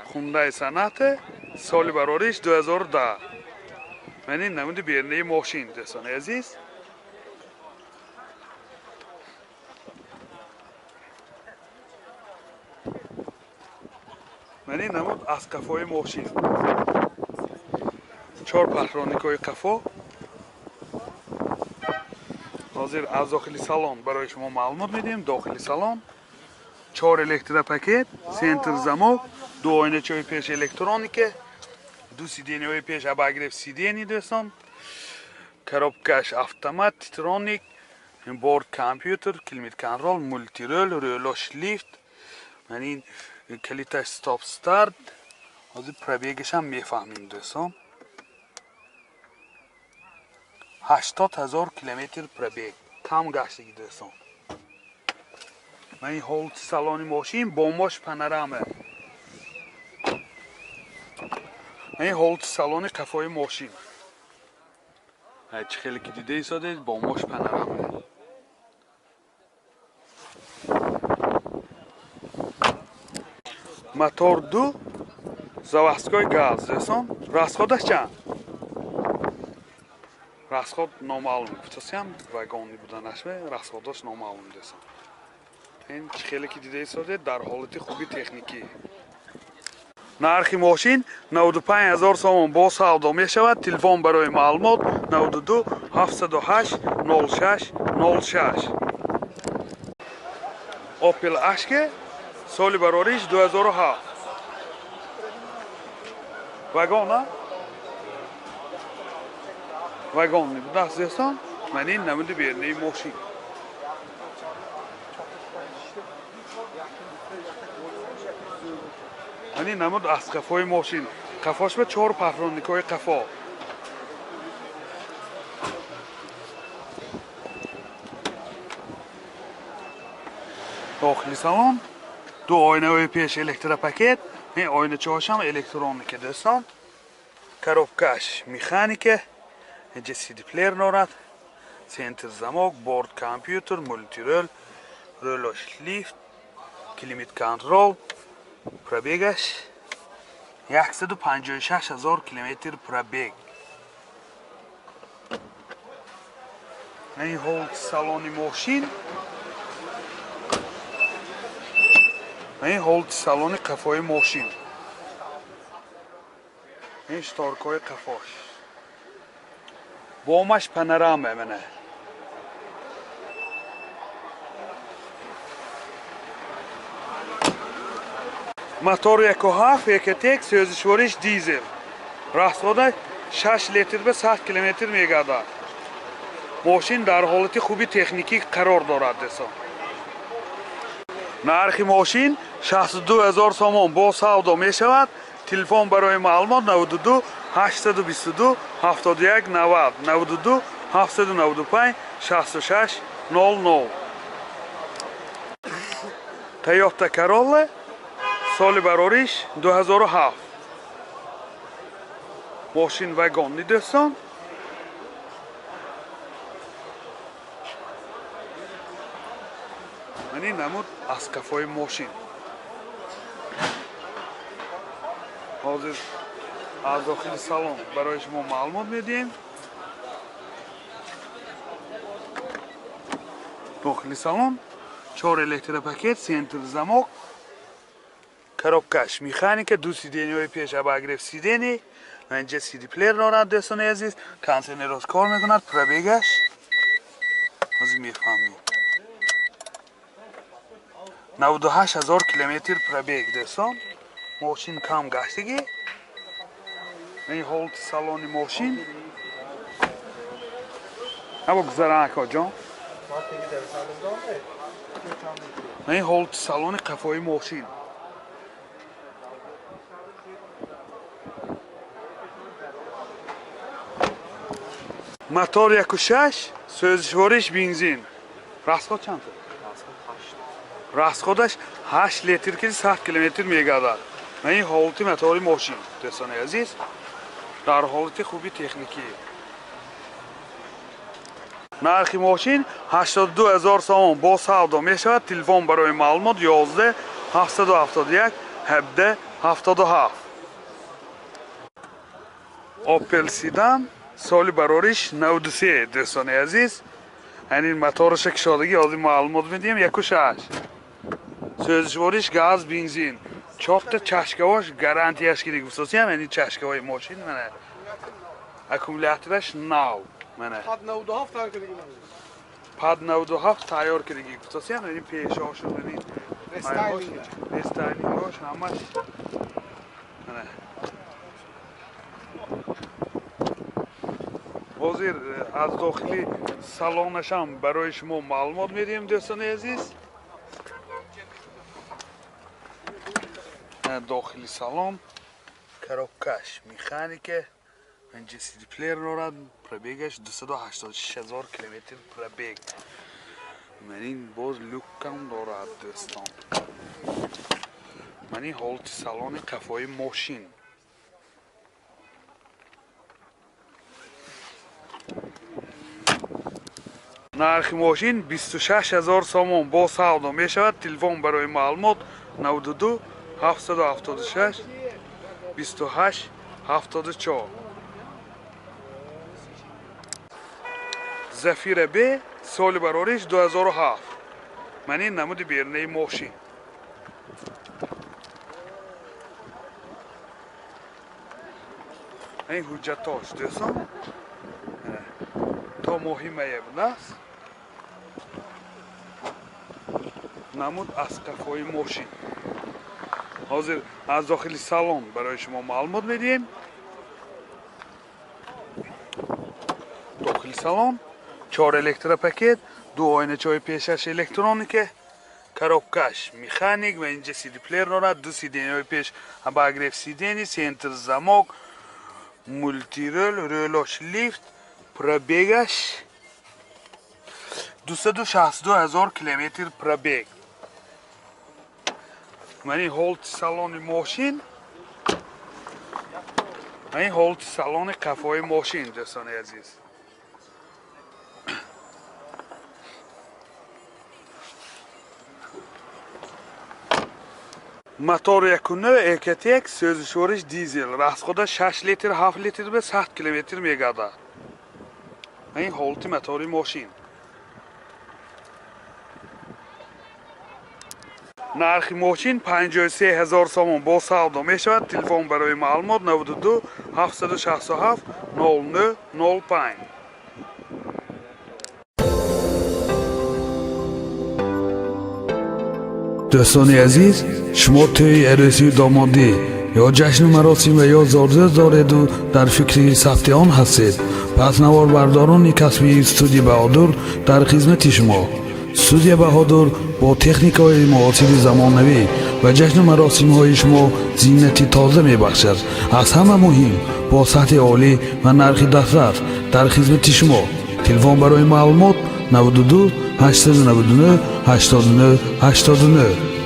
Hyundai Sonata соли барориш 2010. من این نمود بیرنی ماشین دوستان عزیز. من این نمود از قفای ماشین 4 پهرانیکای قفا. حاضر از داخلی سالن برای شما معلومات میدیم. داخلی سالن 4 الکتروپاکت، سنتر زمک، 2 آینه چای پیش الکترونیکه، 2 سیدینی های پیش اباگرف سیدینی دوستان، коробкаш автомат, титроник, борд компьютер, климат контроль, мультирол, рулош лифт. من این کلیتش استاپ استارت. حاضر پربیگش هم میفهمیم دوستان. 80,000 کیلومتر پربیگ کم گشتگی دوستان. من این هولت سالانی ماشین بومباش پانورامه. من این هولت سالانی قفای ماشین. چه خیلی که دیده ایستاده بومباش پانورامه. мотор 2 заводской газ دوستان. расходش چند؟ расход номаълум. Втасям вагони буданаш ме расходаш номаълум دوستان. این خیلی که دیده ایستاده در حالت خوبی تکنیکی. نرخ ماشین 95,000 سوم با سودا می شود. تلفن برای معلومات 92 708 06 06. اوپل اشک سال براریش 2007. واگن واگن بود دوستان. من این نمود بیرنی ماشین. من این نمود از قفای ماشین. قفاش به 4 پهرانیکای قفا. داخلی سالن 2 آینه های پیش الکتروپاکت. این آینه چهاش هم الکترونیکه دوستان. коробкаш مکانیکه. اینجا CD پلیر دارد. سنتر زمک، بورد کامپیوتر، مولتیرول، رولوش لیفت، کلیمت کنترل. پربیگش 156,000 کیلومتر پربیگ. این هولت سالانی ماشین. این هولت سالانی قفای ماشین. این شتارکای قفاش بومش پانورامه. منه мотор 1.7 1.1 سوزشوارش دیزل. расходش 6 لیتر به 100 کیلومتر میگردد. ماشین در حالت خوبی تکنیکی قرار دارد دوستان. نرخ ماشین 62,000 سوم با سودا می شود. تلفن برای معلومات 92 822 71 90 92 795 66 00. تویوتا کرولا سال براریش 2007. ماشین واگن دوستان. من این نمود از قفای ماشین. حاضر از داخل سالن برای شما معلومات میدیم. داخل سالن 4 الکتروپاکت، سنتر زمک، коробкаш مکانیکه، 2 سیدینی های پیش اباگرف سیدینی. اینجا CD پلیر دارد دوستان عزیز. کانتینرش کار میکند. پربیگش حاضر میفهمید 98,000 کیلومتر پربیگ دوستان. ماشین کم گشتگی. این هولت سالانی ماشین. ابا گذران اکا جان. این هولت سالانی قفای ماشین. мотор 1.6 سوزشوارش بنزین. расход چند؟ расходش 8 لیتر که 100 کیلومتر میگردد. من این حالت موتور ماشین دوستان عزیز در حالت خوبی تکنیکی. نرخ ماشین 82,000 سوم با سودا می شود. تلفن برای معلومات 11 771 1777. Opel Sedan soли барориш 93 дӯстони азиз. Ҳамин мотораша кишодагӣ ҳозир маълумот медиҳем 1.6. Сӯзишвориш газ, бензин. 4 та чашкавош гарантияш гирифт. Асоси ҳамин чашкавои мошин мана. Аккумулятораш нав. Мана. Пад 97 тайёр кирдагӣ. Асоси ҳамин пешош мана. Рестайлингош ҳамаш. Мана. ҳозир аз дохили салонашам барои шумо маълумот медиҳем дӯстони азиз. дохили салон коробкаш механика инҷа CD плеер дорад. Пробегаш 286,000 километр пробег. Манин боз люкам дорад дӯстон. Манин ҳолати салони қафои мошин. нархи мошин 26,000 сомон бо савдо мешавад. Телефон барои маълумот 92 776 28 74. Зафира Б соли барориш 2007. Манин намуди бернаи мошин. این حجتاش دوستان تا مهمه بناست نمود از قفای ماشین. حاضر از داخل سالن برای شما معلومات میدیم. داخل سالن 4 الکترا پاکت، 2 آینه چای پیشش الکترونیکه، коробкаш механик و اینجا CD پلیر دارد. 2 CD های پیش اباگریف CD سنتر زماک مولتی رولش لیفت پرابگش 262,000 کیلومتر پرابگ. منی هولت سالن ماشین، منی هولت سالن قفای ماشین دوستان عزیز. мотор 1.9 1.1 сӯзишвориш дизел, расходаш 6 литр 7 литр ба 100 км мегардад. این حالت мотори ماشین. нархи ماشین 53,000 сомон бо савдо мешавад. телефон барои маълумот 92 767 0005. دوستان عزیز، شما توی عروسی دامادی یا جشن مراسم و یا زارزه دارید و در فکر ثبت آن هستید، پس نوار برداران کسبی استودیو بهادر در خدمت شما. استودیو بهادر با تکنیک های معاصر زمانوی و جشن مراسم های شما زینتی تازه می بخشد. از همه مهم با سطح عالی و نرخ دسترس در خدمت شما. تلفن برای معلومات 92 899 89 89.